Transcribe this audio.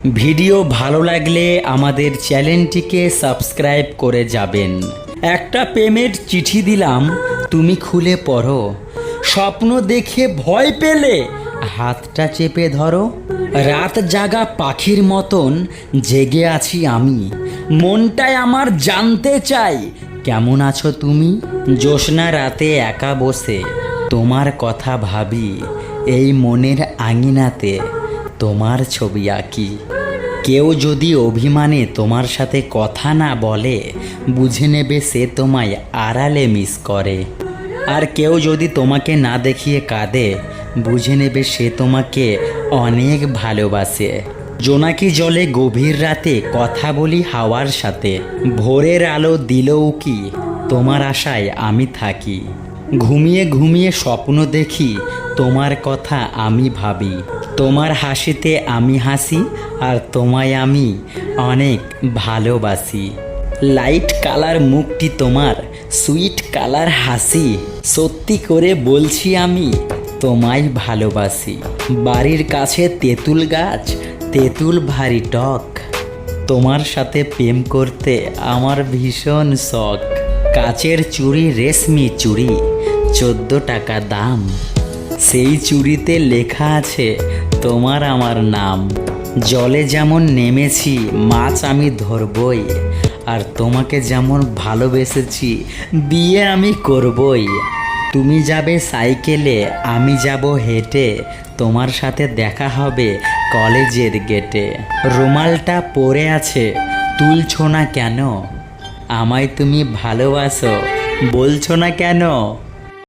Video ভালো লাগলে আমাদের চ্যানেলটিকে সাবস্ক্রাইব করে যাবেন। একটা প্রেমের চিঠি দিলাম, তুমি খুলে পড়ো। স্বপ্ন দেখে ভয় পেলে হাতটা চেপে ধরো। রাত জাগা পাখির মতন জেগে আছি আমি, মনটায় আমার জানতে চাই কেমন আছো তুমি। জ্যোৎস্না রাতে একা বসে তোমার কথা ভাবি, এই মনের আঙিনাতে তোমার ছবি আঁকি। কেউ যদি অভিমানে তোমার সাথে কথা না বলে, বুঝে নেবে সে তোমায় আড়ালে মিস করে। আর কেউ যদি তোমাকে না দেখিয়ে কাঁদে, বুঝে নেবে সে তোমাকে অনেক ভালোবাসে। জোনাকি জলে গভীর রাতে কথা বলি হাওয়ার সাথে, ভোরের আলো দিলেও কি তোমার আশায় আমি থাকি। ঘুমিয়ে ঘুমিয়ে স্বপ্ন দেখি, তোমার কথা আমি ভাবি। তোমার হাসিতে আমি হাসি, আর তোমায় আমি অনেক ভালোবাসি। লাইট কালার মুখটি তোমার, সুইট কালার হাসি, সত্যি করে বলছি আমি তোমায় ভালোবাসি। বাড়ির কাছে তেঁতুল গাছ, তেঁতুল ভারী টক, তোমার সাথে প্রেম করতে আমার ভীষণ শখ। কাচের চুড়ি রেশমি চুড়ি, 14 টাকা দাম, সেই চুড়িতে লেখা আছে তোমার আমার নাম। জলে যেমন নেমেছি মাছ আমি ধরবই, আর তোমাকে যেমন ভালোবেসেছি বিয়ে আমি করবই। তুমি যাবে সাইকেলে, আমি যাব হেঁটে, তোমার সাথে দেখা হবে কলেজের গেটে। রুমালটা পরে আছে, তুলছো না কেন? আমায় তুমি ভালোবাসো, বলছো না কেন?